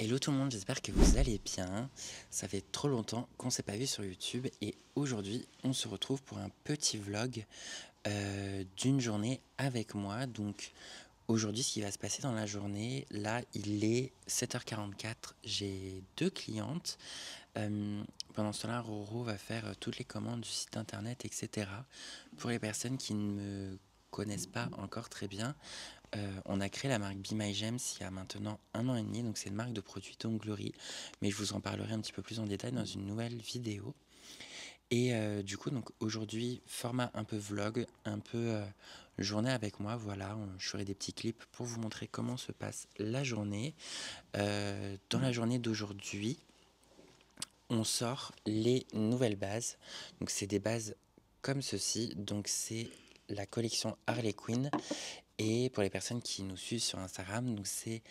Hello tout le monde, j'espère que vous allez bien. Ça fait trop longtemps qu'on ne s'est pas vu sur YouTube et aujourd'hui on se retrouve pour un petit vlog d'une journée avec moi. Donc aujourd'hui ce qui va se passer dans la journée, là il est 7h44, j'ai deux clientes. Pendant ce temps-là, Roro va faire toutes les commandes du site internet, etc. Pour les personnes qui ne me connaissent pas encore très bien, on a créé la marque Be My Gems il y a maintenant 1 an et demi, donc c'est une marque de produits Glory, mais je vous en parlerai un petit peu plus en détail dans une nouvelle vidéo. Et du coup, donc aujourd'hui, format un peu vlog, un peu journée avec moi, voilà, je ferai des petits clips pour vous montrer comment se passe la journée. Dans la journée d'aujourd'hui, on sort les nouvelles bases, donc c'est des bases comme ceci, donc c'est la collection Harley Quinn. Et pour les personnes qui nous suivent sur Instagram, donc c'est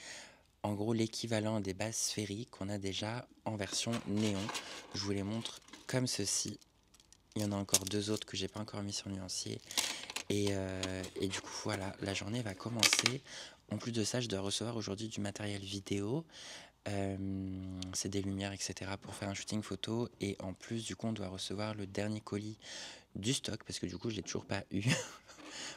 en gros l'équivalent des bases sphériques qu'on a déjà en version néon. Je vous les montre comme ceci. Il y en a encore deux autres que j'ai pas encore mis sur nuancier. Et du coup, voilà, la journée va commencer. En plus de ça, je dois recevoir aujourd'hui du matériel vidéo. C'est des lumières, etc. pour faire un shooting photo. Et en plus, du coup, on doit recevoir le dernier colis du stock parce que du coup, je l'ai toujours pas eu.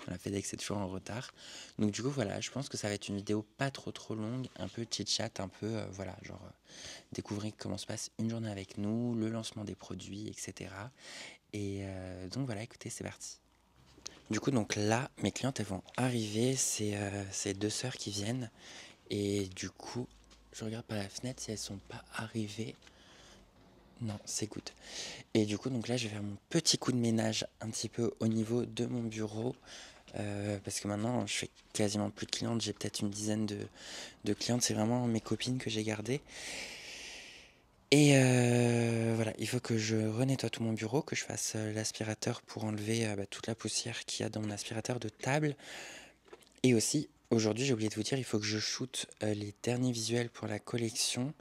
La FedEx est toujours en retard. Donc du coup voilà, je pense que ça va être une vidéo pas trop longue, un peu chit-chat, un peu voilà, genre découvrir comment se passe une journée avec nous, le lancement des produits, etc. Et donc voilà, écoutez, c'est parti. Du coup donc là, mes clientes elles vont arriver, c'est deux sœurs qui viennent. Et du coup, je regarde par la fenêtre si elles sont pas arrivées. Non, c'est good. Et du coup, donc là, je vais faire mon petit coup de ménage un petit peu au niveau de mon bureau. Parce que maintenant, je fais quasiment plus de clientes. J'ai peut-être une dizaine de clientes. C'est vraiment mes copines que j'ai gardées. Et voilà, il faut que je renettoie tout mon bureau, que je fasse l'aspirateur pour enlever toute la poussière qu'il y a dans mon aspirateur de table. Et aussi, aujourd'hui, j'ai oublié de vous dire, il faut que je shoote les derniers visuels pour la collection.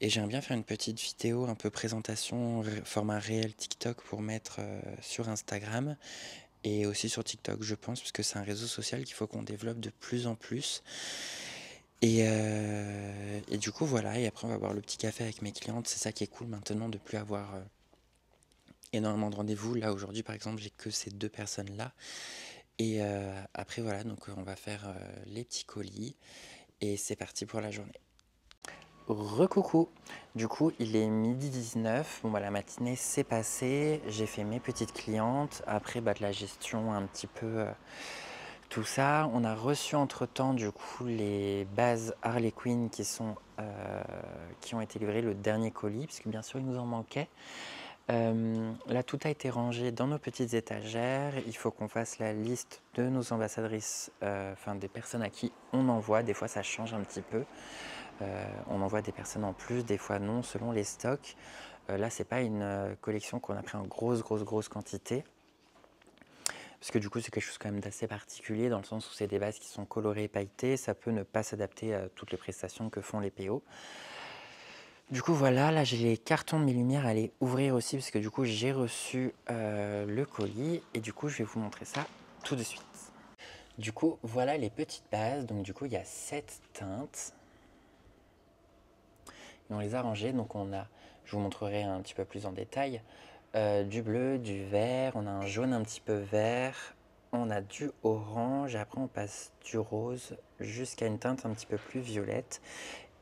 Et j'aimerais bien faire une petite vidéo un peu présentation, format réel TikTok pour mettre sur Instagram. Et aussi sur TikTok, je pense, parce que c'est un réseau social qu'il faut qu'on développe de plus en plus. Et du coup, voilà. Et après, on va boire le petit café avec mes clientes. C'est ça qui est cool maintenant, de plus avoir énormément de rendez-vous. Là, aujourd'hui, par exemple, j'ai que ces deux personnes-là. Et après, voilà. Donc, on va faire les petits colis. Et c'est parti pour la journée. Recoucou. Du coup, il est 12h19. Bon, bah, la matinée s'est passée. J'ai fait mes petites clientes. Après, de la gestion un petit peu. Tout ça, on a reçu entre-temps du coup les bases Harley Quinn qui ont été livrées, le dernier colis, puisque bien sûr il nous en manquait. Là, tout a été rangé dans nos petites étagères. Il faut qu'on fasse la liste de nos ambassadrices, enfin des personnes à qui on envoie. Des fois, ça change un petit peu. On envoie des personnes en plus, des fois non, selon les stocks. Là, c'est pas une collection qu'on a pris en grosse quantité. Parce que du coup, c'est quelque chose quand même d'assez particulier dans le sens où c'est des bases qui sont colorées et pailletées. Ça peut ne pas s'adapter à toutes les prestations que font les PO. Du coup, voilà, là j'ai les cartons de mes lumières à aller ouvrir aussi parce que du coup, j'ai reçu le colis et du coup, je vais vous montrer ça tout de suite. Du coup, voilà les petites bases. Donc, du coup, il y a 7 teintes et on les a rangées. Donc, je vous montrerai un petit peu plus en détail. Du bleu, du vert, on a un jaune un petit peu vert, on a du orange, et après on passe du rose jusqu'à une teinte un petit peu plus violette.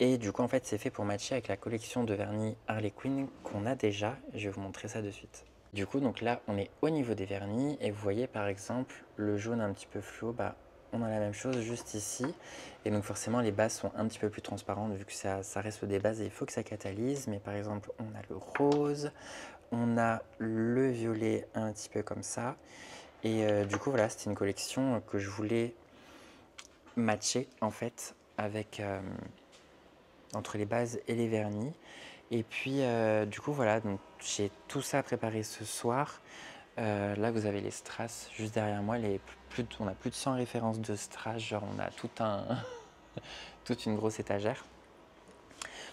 Et du coup, en fait, c'est fait pour matcher avec la collection de vernis Harley Quinn qu'on a déjà. Je vais vous montrer ça de suite. Du coup, donc là, on est au niveau des vernis, et vous voyez par exemple le jaune un petit peu fluo, on a la même chose juste ici. Et donc forcément, les bases sont un petit peu plus transparentes vu que ça reste des bases et il faut que ça catalyse. Mais par exemple, on a le rose, on a le violet un petit peu comme ça. Et du coup, voilà, c'était une collection que je voulais matcher en fait avec entre les bases et les vernis. Et puis, du coup, voilà, donc j'ai tout ça préparé ce soir. Là, vous avez les strass juste derrière moi. On a plus de 100 références de strass, genre on a toute une grosse étagère.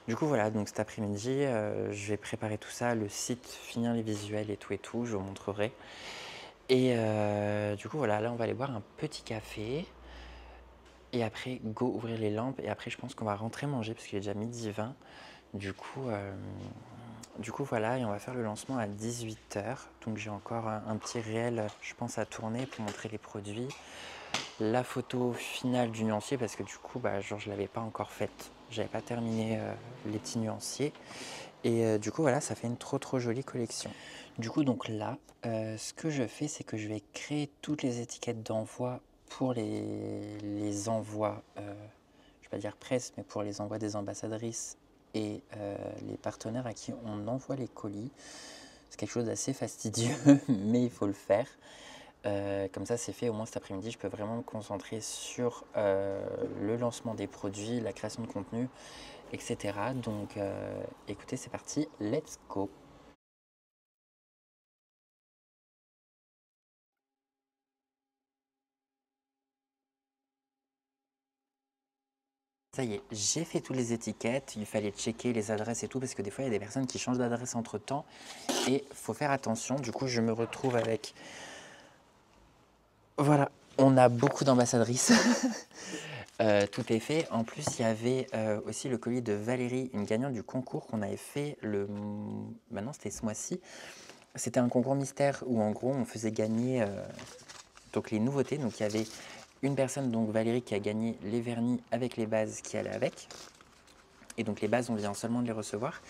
Du coup, voilà, donc cet après-midi, je vais préparer tout ça, le site, finir les visuels et tout, je vous montrerai. Et du coup, voilà, là, on va aller boire un petit café. Et après, go ouvrir les lampes. Et après, je pense qu'on va rentrer manger parce qu'il est déjà midi 20. Du coup, voilà, et on va faire le lancement à 18 h. Donc j'ai encore un petit réel, je pense, à tourner pour montrer les produits. La photo finale du nuancier parce que du coup, genre, je ne l'avais pas encore faite. J'avais pas terminé les petits nuanciers. Et du coup, voilà, ça fait une trop jolie collection. Du coup, donc là, ce que je fais, c'est que je vais créer toutes les étiquettes d'envoi pour les envois, je ne vais pas dire presse, mais pour les envois des ambassadrices et les partenaires à qui on envoie les colis. C'est quelque chose d'assez fastidieux, mais il faut le faire. Comme ça, c'est fait. Au moins cet après-midi, je peux vraiment me concentrer sur le lancement des produits, la création de contenu, etc. Donc, écoutez, c'est parti. Let's go! Ça y est, j'ai fait toutes les étiquettes. Il fallait checker les adresses et tout, parce que des fois, il y a des personnes qui changent d'adresse entre-temps. Et il faut faire attention. Du coup, je me retrouve avec... Voilà, on a beaucoup d'ambassadrices. Tout est fait. En plus, il y avait aussi le colis de Valérie, une gagnante du concours qu'on avait fait maintenant, c'était ce mois-ci. C'était un concours mystère où, en gros, on faisait gagner donc les nouveautés. Donc, il y avait une personne, donc Valérie, qui a gagné les vernis avec les bases qui allaient avec. Et donc les bases, on vient seulement de les recevoir.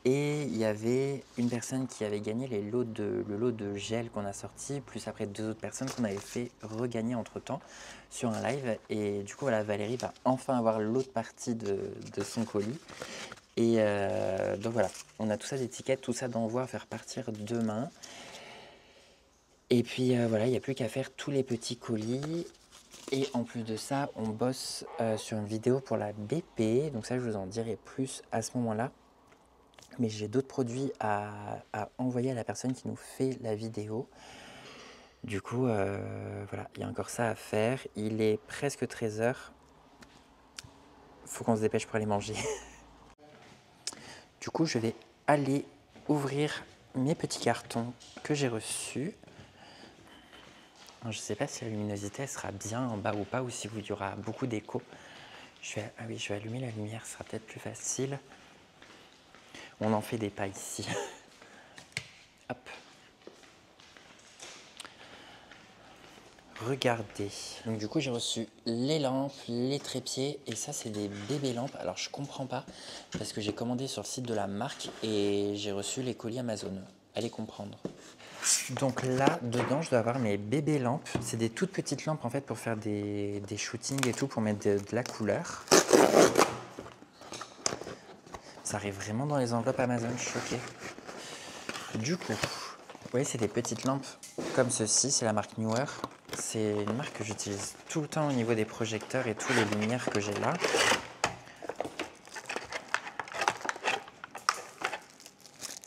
Et il y avait une personne qui avait gagné le lot de gel qu'on a sorti, plus après 2 autres personnes qu'on avait fait regagner entre-temps sur un live. Et du coup, voilà, Valérie va enfin avoir l'autre partie de son colis. Et donc voilà, on a tout ça d'étiquettes, tout ça d'envoi à faire partir demain. Et puis voilà, il n'y a plus qu'à faire tous les petits colis. Et en plus de ça, on bosse sur une vidéo pour la BP. Donc ça, je vous en dirai plus à ce moment-là. Mais j'ai d'autres produits à envoyer à la personne qui nous fait la vidéo. Du coup, voilà, il y a encore ça à faire. Il est presque 13 h. Faut qu'on se dépêche pour aller manger. Du coup, je vais aller ouvrir mes petits cartons que j'ai reçus. Je ne sais pas si la luminosité elle sera bien en bas ou pas, ou si il y aura beaucoup d'écho. Ah oui, je vais allumer la lumière, ce sera peut-être plus facile. On en fait des pas ici. Hop. Regardez. Donc du coup, j'ai reçu les lampes, les trépieds, et ça, c'est des bébés lampes. Alors, je comprends pas, parce que j'ai commandé sur le site de la marque, et j'ai reçu les colis Amazon. Allez comprendre. Donc là, dedans, je dois avoir mes bébés lampes. C'est des toutes petites lampes, en fait, pour faire des shootings et tout, pour mettre de la couleur. Ça arrive vraiment dans les enveloppes Amazon, je suis choquée. Du coup, vous voyez, c'est des petites lampes comme ceci, c'est la marque Newer. C'est une marque que j'utilise tout le temps au niveau des projecteurs et toutes les lumières que j'ai là.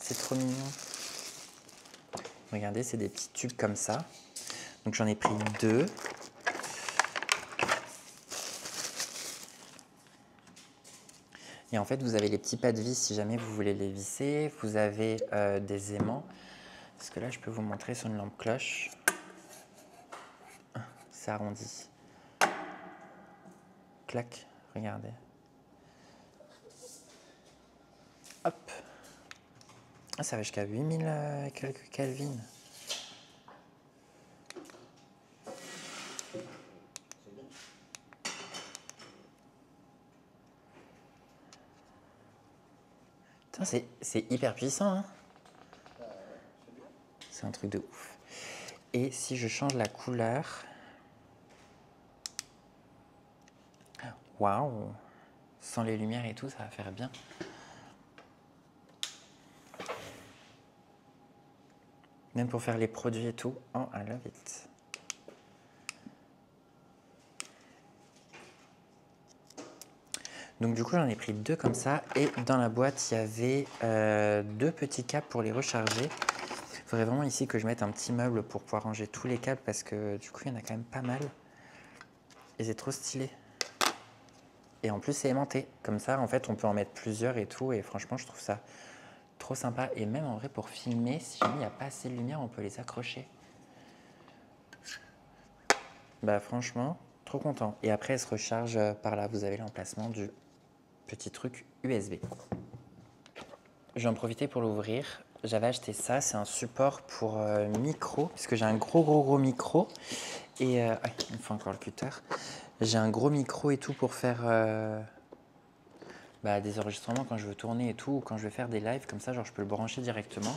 C'est trop mignon. Regardez, c'est des petits tubes comme ça. Donc j'en ai pris 2. Et en fait, vous avez les petits pas de vis si jamais vous voulez les visser. Vous avez des aimants. Parce que là, je peux vous montrer sur une lampe cloche. C'est arrondi. Clac, regardez. Hop. Ah, ça va jusqu'à 8000 quelques Kelvin. C'est hyper puissant, hein. C'est un truc de ouf. Et si je change la couleur... Waouh! Sans les lumières et tout, ça va faire bien. Même pour faire les produits et tout. Oh, I love it. Donc du coup, j'en ai pris 2 comme ça. Et dans la boîte, il y avait 2 petits câbles pour les recharger. Il faudrait vraiment ici que je mette un petit meuble pour pouvoir ranger tous les câbles parce que du coup, il y en a quand même pas mal. Et c'est trop stylé. Et en plus, c'est aimanté. Comme ça, en fait, on peut en mettre plusieurs et tout. Et franchement, je trouve ça trop sympa. Et même en vrai, pour filmer, si jamais il n'y a pas assez de lumière, on peut les accrocher. Bah franchement, trop content. Et après, elle se recharge par là. Vous avez l'emplacement du petit truc USB. Je vais en profiter pour l'ouvrir. J'avais acheté ça, c'est un support pour micro, puisque j'ai un gros micro. Et il me faut encore le cutter. J'ai un gros micro et tout pour faire des enregistrements quand je veux tourner et tout, ou quand je vais faire des lives, comme ça, genre je peux le brancher directement.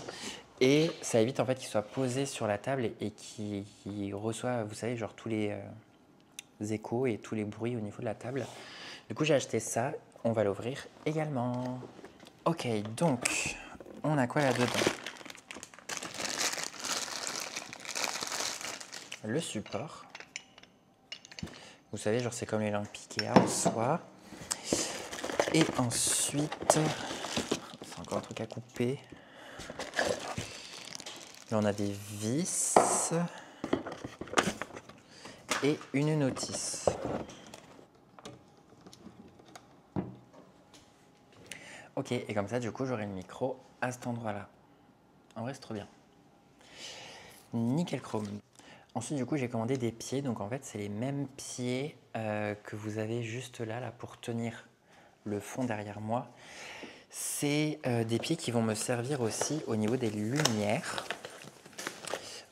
Et ça évite en fait qu'il soit posé sur la table et qu'il reçoit, vous savez, genre tous les échos et tous les bruits au niveau de la table. Du coup, j'ai acheté ça. On va l'ouvrir également. Ok, donc, on a quoi là-dedans? Le support. Vous savez, genre c'est comme les lampes Ikea en soi. Et ensuite, c'est encore un truc à couper. Là, on a des vis et une notice. Ok, et comme ça, du coup, j'aurai le micro à cet endroit-là. En vrai, c'est trop bien. Nickel chrome. Ensuite, du coup, j'ai commandé des pieds. Donc, en fait, c'est les mêmes pieds que vous avez juste là pour tenir le fond derrière moi. C'est des pieds qui vont me servir aussi au niveau des lumières.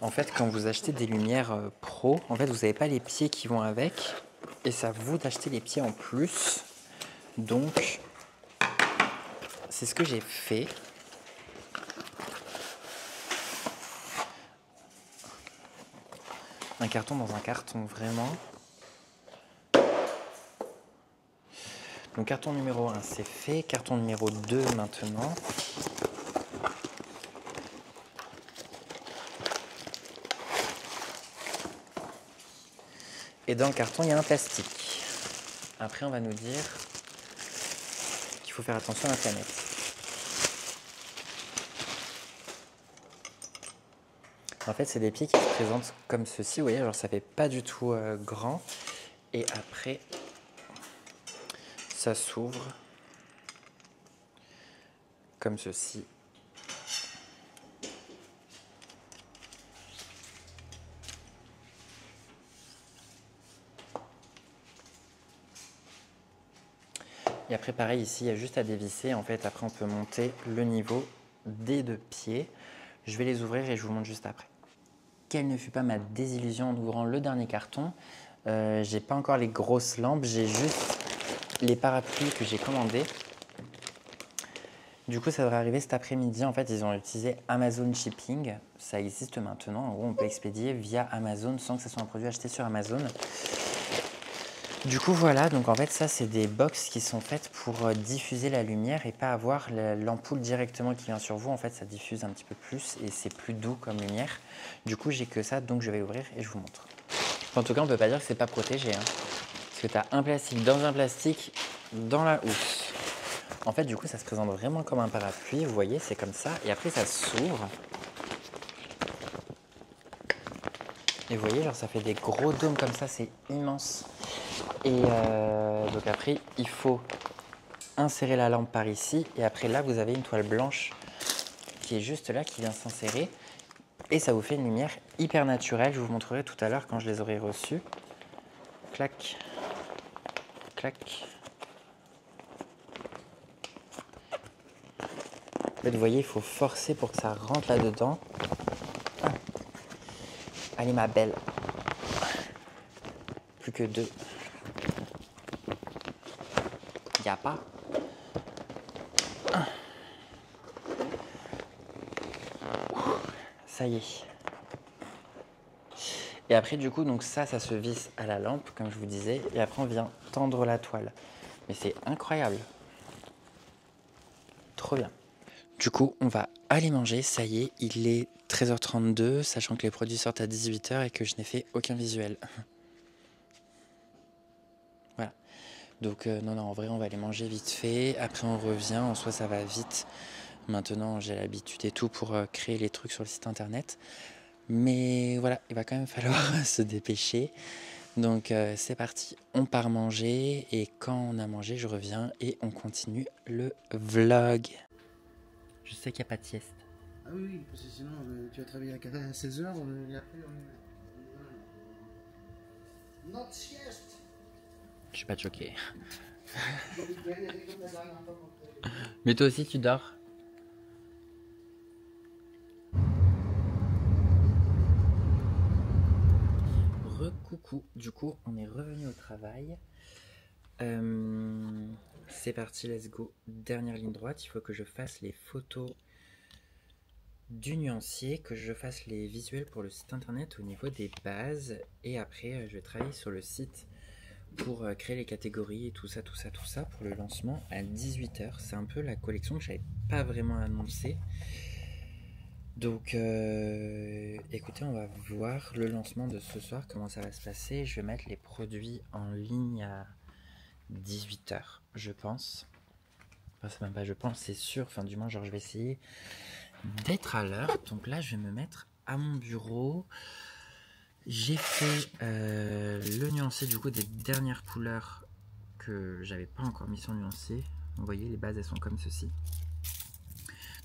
En fait, quand vous achetez des lumières pro, en fait, vous n'avez pas les pieds qui vont avec. Et ça vous d'acheter les pieds en plus. Donc, c'est ce que j'ai fait. Un carton dans un carton, vraiment. Donc, carton numéro 1, c'est fait. Carton numéro 2, maintenant. Et dans le carton, il y a un plastique. Après, on va nous dire qu'il faut faire attention à la planète. En fait, c'est des pieds qui se présentent comme ceci. Vous voyez, genre ça fait pas du tout grand. Et après, ça s'ouvre comme ceci. Et après, pareil, ici, il y a juste à dévisser. En fait, après, on peut monter le niveau des deux pieds. Je vais les ouvrir et je vous montre juste après. Quelle ne fut pas ma désillusion en ouvrant le dernier carton. J'ai pas encore les grosses lampes, j'ai juste les parapluies que j'ai commandés. Du coup, ça devrait arriver cet après-midi. En fait, ils ont utilisé Amazon Shipping. Ça existe maintenant. En gros, on peut expédier via Amazon sans que ce soit un produit acheté sur Amazon. Du coup, voilà. Donc, en fait, ça, c'est des box qui sont faites pour diffuser la lumière et pas avoir l'ampoule directement qui vient sur vous. En fait, ça diffuse un petit peu plus et c'est plus doux comme lumière. Du coup, j'ai que ça, donc je vais l'ouvrir et je vous montre. En tout cas, on peut pas dire que c'est pas protégé, hein, parce que tu as un plastique dans la housse. En fait, du coup, ça se présente vraiment comme un parapluie. Vous voyez, c'est comme ça. Et après, ça s'ouvre. Et vous voyez, genre, ça fait des gros dômes comme ça. C'est immense. Et donc après, il faut insérer la lampe par ici. Et après, là, vous avez une toile blanche qui est juste là, qui vient s'insérer. Et ça vous fait une lumière hyper naturelle. Je vous montrerai tout à l'heure quand je les aurai reçus. Clac. Clac. En fait, vous voyez, il faut forcer pour que ça rentre là-dedans. Ah. Allez, ma belle. Plus que 2. Il n'y a pas. Ah. Ça y est. Et après, du coup, donc ça se visse à la lampe, comme je vous disais. Et après, on vient tendre la toile. Mais c'est incroyable. Trop bien. Du coup, on va aller manger. Ça y est, il est 13h32, sachant que les produits sortent à 18h et que je n'ai fait aucun visuel. Voilà. Donc non, en vrai, on va aller manger vite fait. Après, on revient. En soi, ça va vite. Maintenant, j'ai l'habitude et tout pour créer les trucs sur le site internet. Mais voilà, il va quand même falloir se dépêcher. Donc c'est parti, on part manger. Et quand on a mangé, je reviens et on continue le vlog. Je sais qu'il n'y a pas de sieste. Ah oui, parce que sinon tu vas travailler à 16h et après Je suis pas choqué. Mais toi aussi tu dors? Recoucou, du coup on est revenu au travail. C'est parti, let's go. Dernière ligne droite, il faut que je fasse les photos du nuancier, que je fasse les visuels pour le site internet au niveau des bases. Et après, je vais travailler sur le site pour créer les catégories et tout ça pour le lancement à 18h. C'est un peu la collection que je n'avais pas vraiment annoncée. Donc écoutez, on va voir le lancement de ce soir, comment ça va se passer. Je vais mettre les produits en ligne à 18h, je pense. Enfin, c'est même pas je pense, c'est sûr. Enfin, du moins, genre, je vais essayer d'être à l'heure. Donc là, je vais me mettre à mon bureau. J'ai fait le nuancier du coup des dernières couleurs que j'avais pas encore mis sur le nuancier. Vous voyez, les bases elles sont comme ceci.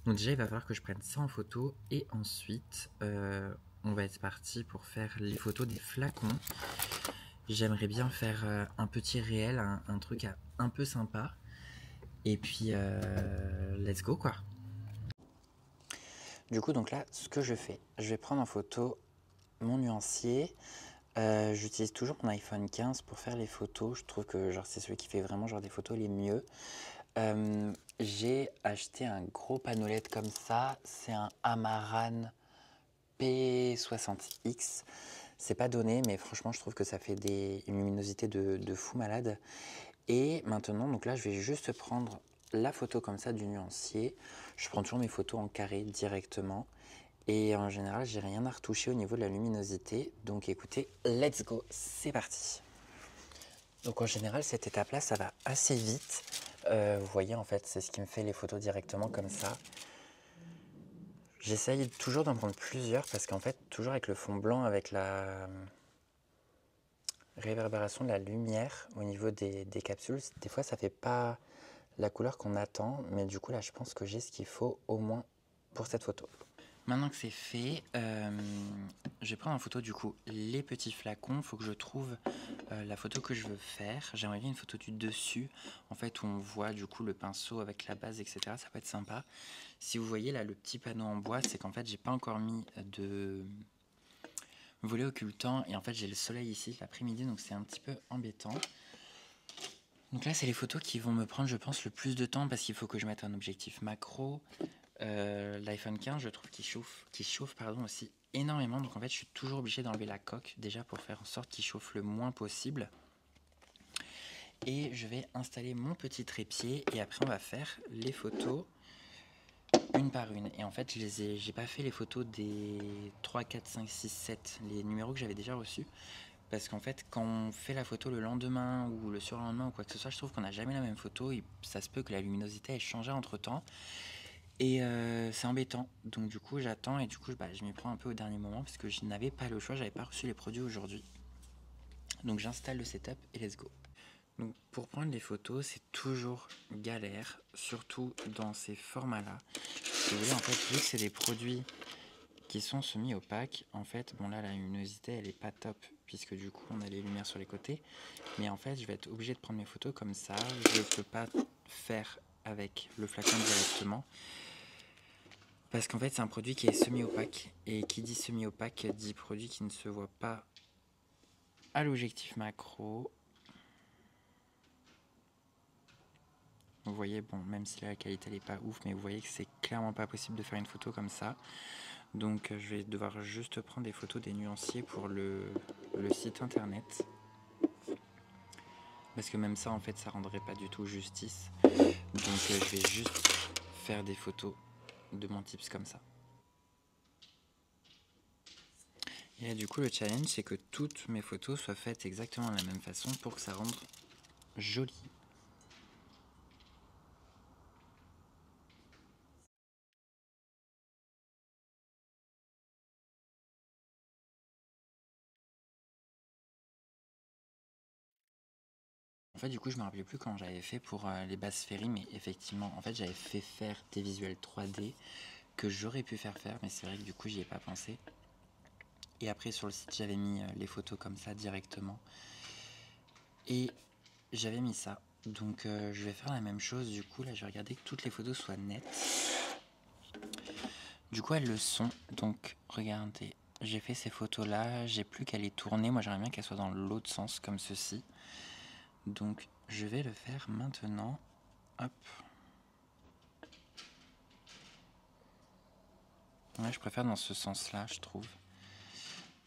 Donc déjà il va falloir que je prenne ça en photo et ensuite on va être parti pour faire les photos des flacons. J'aimerais bien faire un petit réel, un truc un peu sympa. Et puis let's go quoi. Du coup donc là ce que je fais, je vais prendre en photo mon nuancier. J'utilise toujours mon iPhone 15 pour faire les photos. Je trouve que genre c'est celui qui fait vraiment genre des photos les mieux. J'ai acheté un gros panneau LED comme ça. C'est un Amaran P60X. C'est pas donné, mais franchement, je trouve que ça fait une luminosité de fou malade. Et maintenant, donc là, je vais juste prendre la photo comme ça du nuancier. Je prends toujours mes photos en carré directement. Et en général, j'ai rien à retoucher au niveau de la luminosité. Donc écoutez, let's go, c'est parti. Donc en général, cette étape-là, ça va assez vite. Vous voyez, en fait, c'est ce qui me fait les photos directement comme ça. J'essaye toujours d'en prendre plusieurs parce qu'en fait, toujours avec le fond blanc, avec la réverbération de la lumière au niveau des capsules, des fois, ça fait pas la couleur qu'on attend. Mais du coup, là, je pense que j'ai ce qu'il faut au moins pour cette photo. Maintenant que c'est fait, je vais prendre en photo du coup les petits flacons. Il faut que je trouve la photo que je veux faire. J'aimerais bien une photo du dessus, en fait, où on voit du coup le pinceau avec la base, etc. Ça peut être sympa. Si vous voyez là le petit panneau en bois, c'est qu'en fait j'ai pas encore mis de volet occultant et en fait j'ai le soleil ici l'après-midi, donc c'est un petit peu embêtant. Donc là c'est les photos qui vont me prendre, je pense, le plus de temps parce qu'il faut que je mette un objectif macro. L'iPhone 15, je trouve qu'il chauffe aussi énormément. Donc en fait, je suis toujours obligé d'enlever la coque déjà pour faire en sorte qu'il chauffe le moins possible. Et je vais installer mon petit trépied et après on va faire les photos une par une. Et en fait, j'ai pas fait les photos des 3, 4, 5, 6, 7, les numéros que j'avais déjà reçus. Parce qu'en fait, quand on fait la photo le lendemain ou le surlendemain ou quoi que ce soit, je trouve qu'on n'a jamais la même photo. Et ça se peut que la luminosité ait changé entre temps. Et c'est embêtant, donc du coup j'attends et du coup je m'y prends un peu au dernier moment parce que je n'avais pas le choix, j'avais pas reçu les produits aujourd'hui. Donc j'installe le setup et let's go. Donc pour prendre les photos c'est toujours galère, surtout dans ces formats là. Si vous voulez en fait, vu que c'est des produits qui sont semi-opaques, en fait bon là la luminosité elle est pas top puisque du coup on a les lumières sur les côtés. Mais en fait je vais être obligé de prendre mes photos comme ça, je peux pas faire avec le flacon directement. Parce qu'en fait c'est un produit qui est semi-opaque et qui dit semi-opaque dit produit qui ne se voit pas à l'objectif macro. Vous voyez, bon, même si la qualité n'est pas ouf, mais vous voyez que c'est clairement pas possible de faire une photo comme ça. Donc je vais devoir juste prendre des photos des nuanciers pour le site internet. Parce que même ça en fait ça rendrait pas du tout justice. Donc je vais juste faire des photos de mon tips comme ça. Et là, du coup, le challenge, c'est que toutes mes photos soient faites exactement de la même façon pour que ça rende joli. En fait, du coup, je me rappelais plus comment j'avais fait pour les bases Sphairies, mais effectivement, en fait, j'avais fait faire des visuels 3D que j'aurais pu faire, mais c'est vrai que du coup, j'y ai pas pensé. et après sur le site j'avais mis les photos comme ça directement. Et j'avais mis ça. Donc je vais faire la même chose. Du coup là je vais regarder que toutes les photos soient nettes. Du coup elles le sont. Donc regardez, j'ai fait ces photos là. J'ai plus qu'à les tourner. Moi j'aimerais bien qu'elles soient dans l'autre sens comme ceci. Donc je vais le faire maintenant. Hop. Ouais, je préfère dans ce sens là je trouve.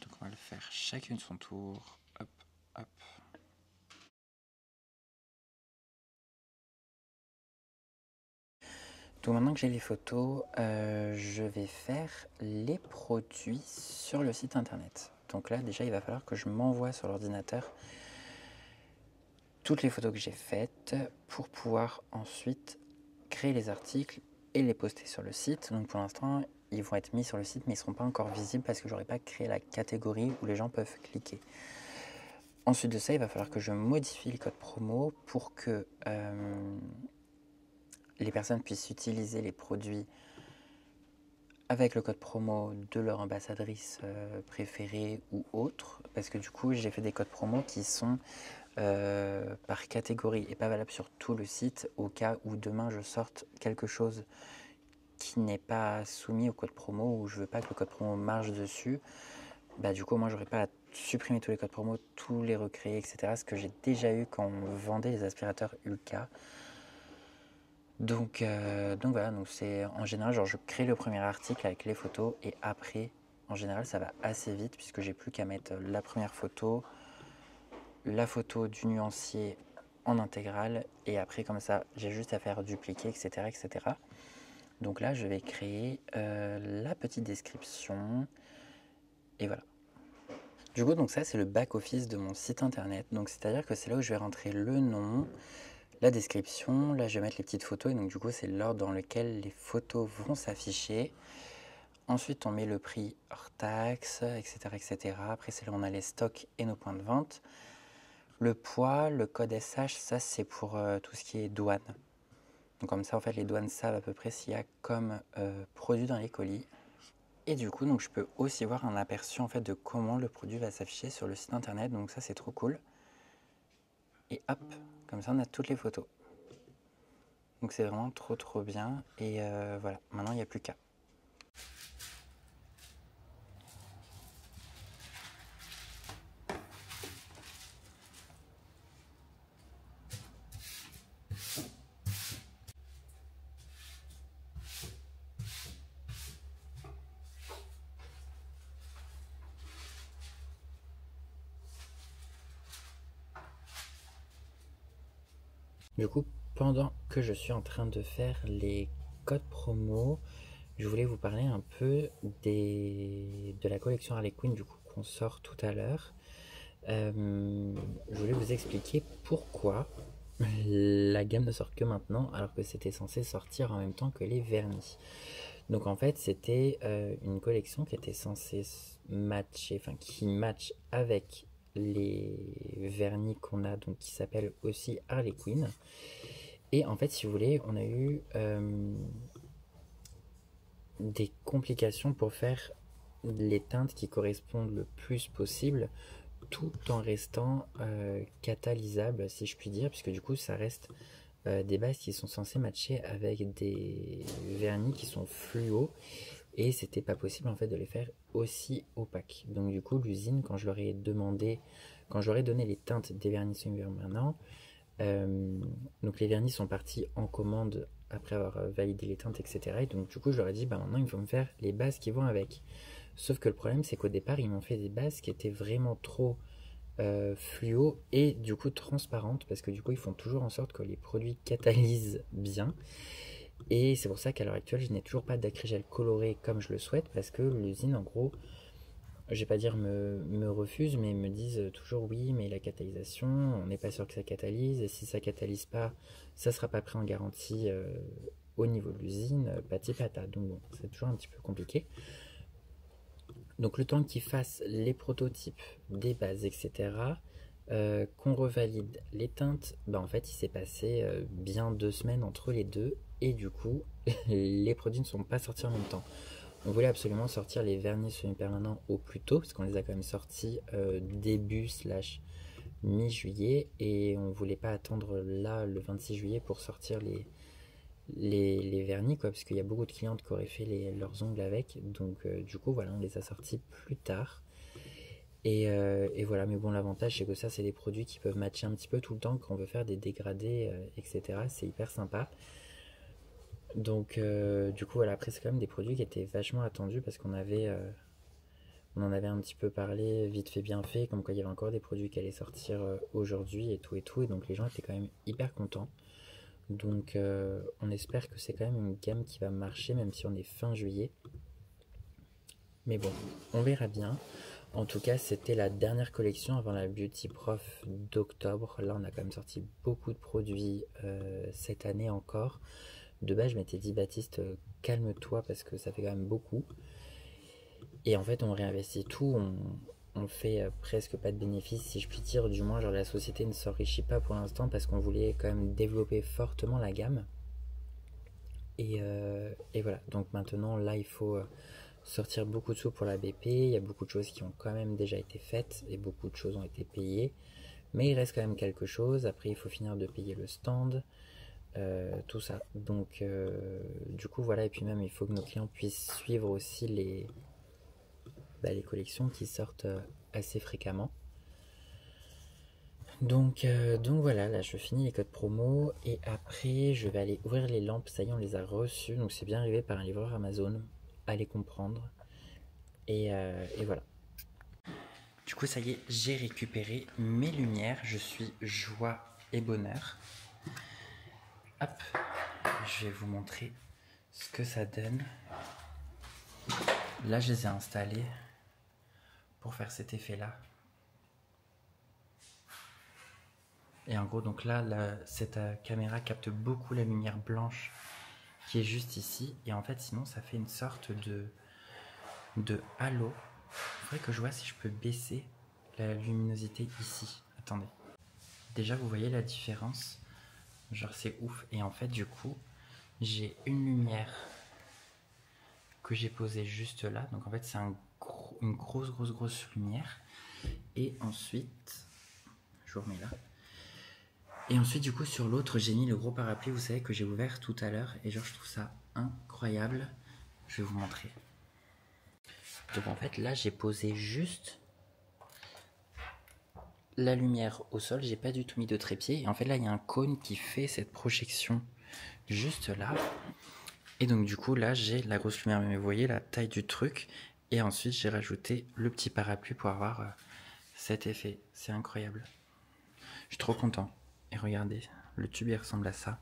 Donc on va le faire chacune son tour. Hop, hop. Donc maintenant que j'ai les photos, je vais faire les produits sur le site internet. Donc là déjà il va falloir que je m'envoie sur l'ordinateur toutes les photos que j'ai faites pour pouvoir ensuite créer les articles et les poster sur le site. Donc pour l'instant ils vont être mis sur le site mais ils ne seront pas encore visibles parce que j'aurais pas créé la catégorie où les gens peuvent cliquer. Ensuite de ça il va falloir que je modifie les codes promo pour que les personnes puissent utiliser les produits avec le code promo de leur ambassadrice préférée ou autre, parce que du coup j'ai fait des codes promo qui sont par catégorie et pas valables sur tout le site, au cas où demain je sorte quelque chose qui n'est pas soumis au code promo, ou je veux pas que le code promo marche dessus, bah du coup moi j'aurais pas à supprimer tous les codes promo, tous les recréer, etc. Ce que j'ai déjà eu quand on vendait les aspirateurs Ulka. Donc voilà, donc c'est en général, genre je crée le premier article avec les photos et après, en général, ça va assez vite puisque j'ai plus qu'à mettre la première photo, la photo du nuancier en intégrale et après comme ça, j'ai juste à faire dupliquer, etc., etc. Donc là, je vais créer la petite description et voilà. Du coup, donc ça, c'est le back-office de mon site internet. Donc c'est-à-dire que c'est là où je vais rentrer le nom, la description, là je vais mettre les petites photos et donc du coup c'est l'ordre dans lequel les photos vont s'afficher. Ensuite on met le prix hors taxe, etc., etc. Après c'est là où on a les stocks et nos points de vente. Le poids, le code SH, ça c'est pour tout ce qui est douane. Donc comme ça en fait les douanes savent à peu près s'il y a comme produit dans les colis. Et du coup donc je peux aussi voir un aperçu en fait de comment le produit va s'afficher sur le site internet. Donc ça c'est trop cool. Et hop, comme ça on a toutes les photos. Donc c'est vraiment trop bien et voilà, maintenant il n'y a plus qu'à. Du coup, pendant que je suis en train de faire les codes promo, je voulais vous parler un peu de la collection Harley Quinn du coup qu'on sort tout à l'heure. Je voulais vous expliquer pourquoi la gamme ne sort que maintenant alors que c'était censé sortir en même temps que les vernis. Donc en fait c'était une collection qui était censée matcher, enfin qui match avec les vernis qu'on a, donc qui s'appelle aussi Harley Quinn. Et en fait si vous voulez on a eu des complications pour faire les teintes qui correspondent le plus possible tout en restant catalysable si je puis dire, puisque du coup ça reste des bases qui sont censées matcher avec des vernis qui sont fluo et c'était pas possible en fait de les faire aussi opaques. Donc du coup l'usine, quand je leur ai demandé, quand je leur ai donné les teintes des vernis semi-permanents, donc les vernis sont partis en commande après avoir validé les teintes, etc. Et donc du coup je leur ai dit bah maintenant il faut me faire les bases qui vont avec. Sauf que le problème c'est qu'au départ ils m'ont fait des bases qui étaient vraiment trop fluo et du coup transparentes, parce que du coup ils font toujours en sorte que les produits catalysent bien. Et c'est pour ça qu'à l'heure actuelle je n'ai toujours pas d'acrygel coloré comme je le souhaite, parce que l'usine en gros, je vais pas dire me refuse, mais me disent toujours oui mais la catalysation on n'est pas sûr que ça catalyse, et si ça catalyse pas ça sera pas pris en garantie au niveau de l'usine, pati pata. Donc bon, c'est toujours un petit peu compliqué. Donc le temps qu'ils fassent les prototypes des bases, etc., qu'on revalide les teintes, bah en fait il s'est passé bien 2 semaines entre les deux, et du coup les produits ne sont pas sortis en même temps. On voulait absolument sortir les vernis semi-permanents au plus tôt, parce qu'on les a quand même sortis début slash mi-juillet, et on voulait pas attendre là le 26 juillet pour sortir les vernis, quoi, parce qu'il y a beaucoup de clientes qui auraient fait leurs ongles avec, donc du coup voilà, on les a sortis plus tard. Et voilà, mais bon, l'avantage c'est que ça, c'est des produits qui peuvent matcher un petit peu tout le temps quand on veut faire des dégradés, etc. C'est hyper sympa. Donc, du coup, voilà, après, c'est quand même des produits qui étaient vachement attendus parce on en avait un petit peu parlé, vite fait, bien fait, comme quoi il y avait encore des produits qui allaient sortir aujourd'hui et tout et tout. Et donc, les gens étaient quand même hyper contents. Donc, on espère que c'est quand même une gamme qui va marcher, même si on est fin juillet. Mais bon, on verra bien. En tout cas, c'était la dernière collection avant la Beauty Prof d'octobre. Là, on a quand même sorti beaucoup de produits cette année encore. De base, je m'étais dit, Baptiste, calme-toi parce que ça fait quand même beaucoup. Et en fait, on réinvestit tout. On fait presque pas de bénéfices, si je puis dire. Du moins, genre la société ne s'enrichit pas pour l'instant parce qu'on voulait quand même développer fortement la gamme. Et voilà. Donc maintenant, là, il faut sortir beaucoup de sous pour la BP. Il y a beaucoup de choses qui ont quand même déjà été faites et beaucoup de choses ont été payées. Mais il reste quand même quelque chose. Après, il faut finir de payer le stand, tout ça. Donc, du coup, voilà. Et puis même, il faut que nos clients puissent suivre aussi les collections qui sortent assez fréquemment. Donc voilà, là je finis les codes promo et après je vais aller ouvrir les lampes. Ça y est, on les a reçues. Donc c'est bien arrivé par un livreur Amazon. Allez comprendre. Et voilà. Du coup, ça y est, j'ai récupéré mes lumières. Je suis joie et bonheur. Hop, je vais vous montrer ce que ça donne. Là, je les ai installées pour faire cet effet-là. Et en gros, donc là, cette caméra capte beaucoup la lumière blanche qui est juste ici. Et en fait, sinon, ça fait une sorte de halo. Il faudrait que je vois si je peux baisser la luminosité ici. Attendez. Déjà, vous voyez la différence? Genre, c'est ouf. Et en fait, du coup, j'ai une lumière que j'ai posée juste là. Donc, en fait, c'est une grosse lumière. Et ensuite, je vous remets là. Et ensuite, du coup, sur l'autre, j'ai mis le gros parapluie, vous savez, que j'ai ouvert tout à l'heure. Et genre, je trouve ça incroyable. Je vais vous montrer. Donc, en fait, là, j'ai posé juste la lumière au sol. J'ai pas du tout mis de trépied. Et en fait, là, il y a un cône qui fait cette projection juste là. Et donc, du coup, là, j'ai la grosse lumière. Mais vous voyez la taille du truc. Et ensuite, j'ai rajouté le petit parapluie pour avoir cet effet. C'est incroyable. Je suis trop content. Et regardez, le tube il ressemble à ça.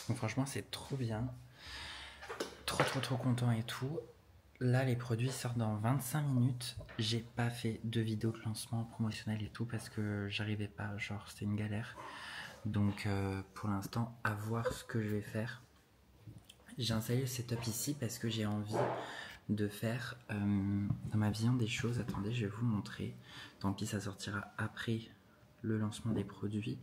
Donc franchement c'est trop bien. Trop content et tout. Là les produits sortent dans 25 minutes. J'ai pas fait de vidéo de lancement promotionnel et tout parce que j'arrivais pas, genre c'était une galère. Donc pour l'instant à voir ce que je vais faire. J'ai installé le setup ici parce que j'ai envie de faire dans ma vision des choses. Attendez, je vais vous montrer. Tant pis, ça sortira après le lancement des produits.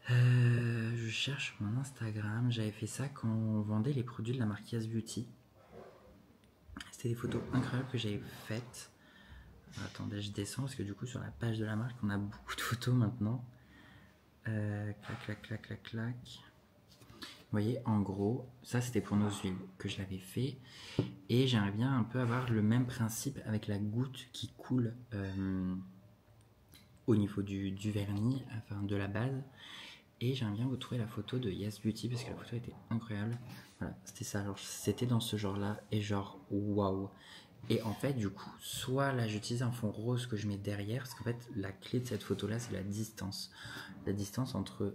Je cherche mon Instagram. J'avais fait ça quand on vendait les produits de la marque Yes Beauty. C'était des photos incroyables que j'avais faites. Attendez, je descends parce que du coup sur la page de la marque on a beaucoup de photos maintenant. Clac. Vous voyez, en gros, ça c'était pour nos huiles que je l'avais fait. Et j'aimerais bien un peu avoir le même principe avec la goutte qui coule au niveau du vernis, enfin de la base. Et j'aimerais bien vous trouver la photo de Yes Beauty parce que la photo était incroyable. Voilà, c'était ça. C'était dans ce genre-là et genre waouh. Et en fait, du coup, soit là j'utilise un fond rose que je mets derrière parce qu'en fait, la clé de cette photo-là, c'est la distance. La distance entre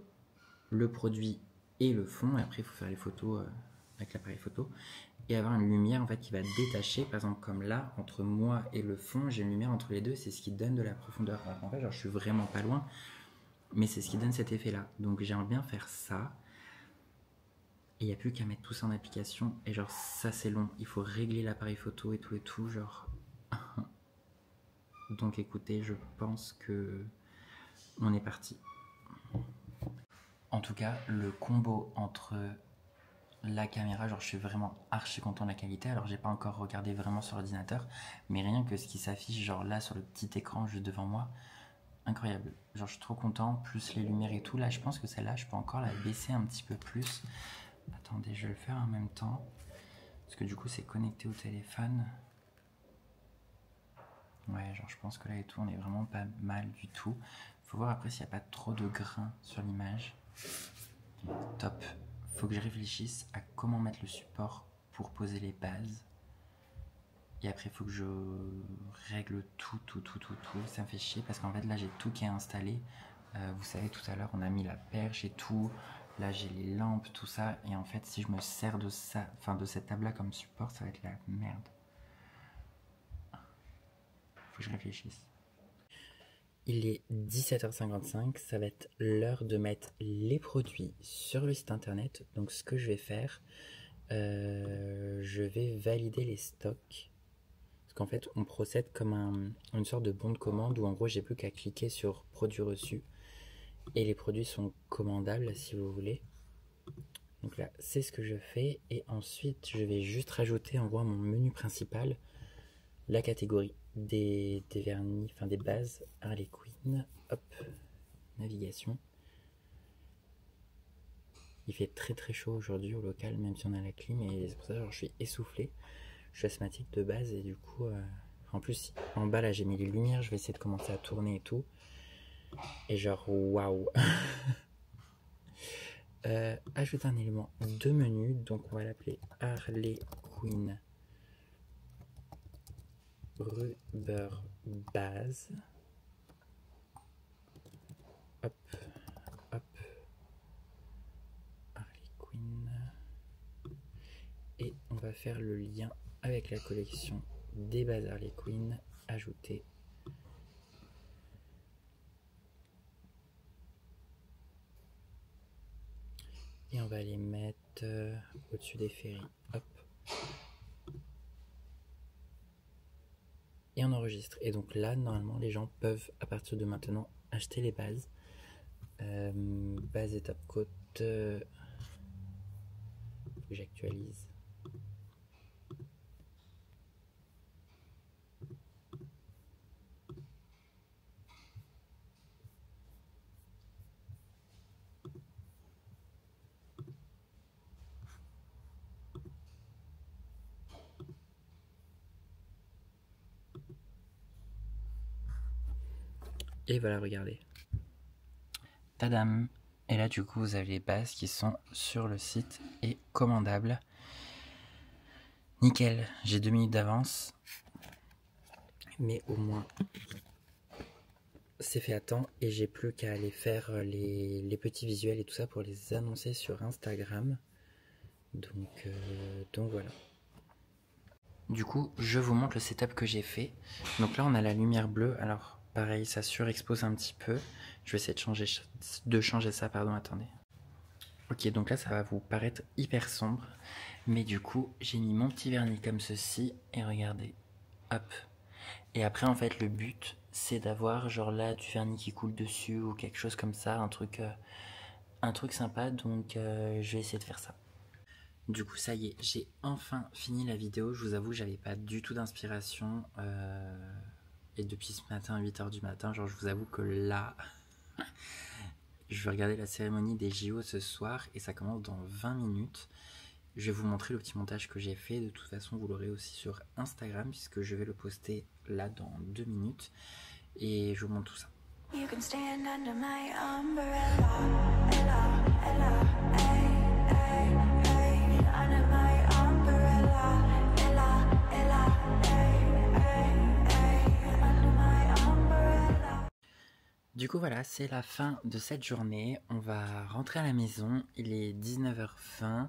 le produit et le fond. Et après, il faut faire les photos avec l'appareil photo et avoir une lumière en fait qui va détacher. Par exemple, comme là, entre moi et le fond, j'ai une lumière entre les deux. C'est ce qui donne de la profondeur. Alors, en fait, genre, je suis vraiment pas loin. Mais c'est ce qui donne cet effet-là. Donc j'aimerais bien faire ça. Et il n'y a plus qu'à mettre tout ça en application. Et genre ça c'est long. Il faut régler l'appareil photo et tout. Genre. Donc écoutez, je pense que on est parti. En tout cas, le combo entre la caméra, genre je suis vraiment archi content de la qualité. Alors j'ai pas encore regardé vraiment sur l'ordinateur, mais rien que ce qui s'affiche genre là sur le petit écran juste devant moi, incroyable. Genre je suis trop content, plus les lumières et tout. Là je pense que celle-là je peux encore la baisser un petit peu plus. Attendez, je vais le faire en même temps, parce que du coup c'est connecté au téléphone. Ouais, genre je pense que là et tout on est vraiment pas mal du tout. Faut voir après s'il n'y a pas trop de grains sur l'image. Top. Faut que je réfléchisse à comment mettre le support pour poser les bases. Et après, il faut que je règle tout. Ça me fait chier parce qu'en fait, là, j'ai tout qui est installé. Vous savez, tout à l'heure, on a mis la perche et tout. Là, j'ai les lampes, tout ça. Et en fait, si je me sers de ça, enfin de cette table-là comme support, ça va être la merde. Faut que je réfléchisse. Il est 17h55, ça va être l'heure de mettre les produits sur le site internet. Donc ce que je vais faire, je vais valider les stocks. Parce qu'en fait, on procède comme une sorte de bon de commande où en gros, j'ai plus qu'à cliquer sur produits reçus. Et les produits sont commandables si vous voulez. Donc là, c'est ce que je fais. Et ensuite, je vais juste rajouter en gros à mon menu principal la catégorie des vernis, enfin des bases Harley Quinn. Hop, navigation. Il fait très chaud aujourd'hui au local, même si on a la clim, et c'est pour ça que je suis essoufflé. Je suis asthmatique de base et du coup, en plus en bas là j'ai mis les lumières, je vais essayer de commencer à tourner et tout. Et genre waouh. Ajouter un élément de menu, donc on va l'appeler Harley Quinn Rubber Base. Hop, hop, Harley Quinn. Et on va faire le lien avec la collection des bases Harley Quinn. Ajouter. Et on va les mettre au-dessus des ferries. Hop. Et on enregistre. Et donc là, normalement, les gens peuvent, à partir de maintenant, acheter les bases. Base et top coat. J'actualise. Et voilà, regardez. Tadam! Et là, du coup, vous avez les bases qui sont sur le site et commandables. Nickel, j'ai 2 minutes d'avance. Mais au moins, c'est fait à temps et j'ai plus qu'à aller faire les petits visuels et tout ça pour les annoncer sur Instagram. Donc voilà. Du coup, je vous montre le setup que j'ai fait. Donc là, on a la lumière bleue. Alors, pareil, ça surexpose un petit peu. Je vais essayer de changer ça, pardon, attendez. Ok, donc là, ça va vous paraître hyper sombre. Mais du coup, j'ai mis mon petit vernis comme ceci. Et regardez, hop. Et après, en fait, le but, c'est d'avoir genre là du vernis qui coule dessus ou quelque chose comme ça. Un truc sympa. Donc, je vais essayer de faire ça. Du coup, ça y est, j'ai enfin fini la vidéo. Je vous avoue, j'avais pas du tout d'inspiration. Et depuis ce matin, 8h du matin, genre je vous avoue que là, je vais regarder la cérémonie des JO ce soir et ça commence dans 20 minutes. Je vais vous montrer le petit montage que j'ai fait. De toute façon, vous l'aurez aussi sur Instagram puisque je vais le poster là dans 2 minutes. Et je vous montre tout ça. You can stand under my umbrella, Ella, Ella, ay, ay, ay, under my umbrella, Ella, Ella, ay, ay, ay, under my umbrella. Du coup voilà, c'est la fin de cette journée. On va rentrer à la maison. Il est 19h20.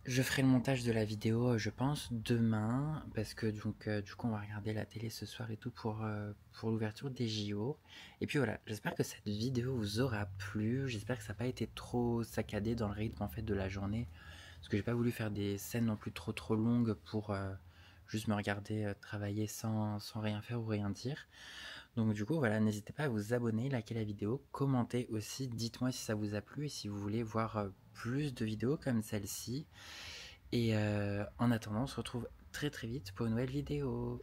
Je ferai le montage de la vidéo, je pense, demain, parce que donc, du coup, on va regarder la télé ce soir et tout pour l'ouverture des JO. Et puis voilà, j'espère que cette vidéo vous aura plu. J'espère que ça n'a pas été trop saccadé dans le rythme en fait de la journée, parce que j'ai pas voulu faire des scènes non plus trop longues pour juste me regarder travailler sans rien faire ou rien dire. Donc du coup, voilà, n'hésitez pas à vous abonner, liker la vidéo, commenter aussi, dites-moi si ça vous a plu et si vous voulez voir plus de vidéos comme celle-ci. Et en attendant, on se retrouve très très vite pour une nouvelle vidéo.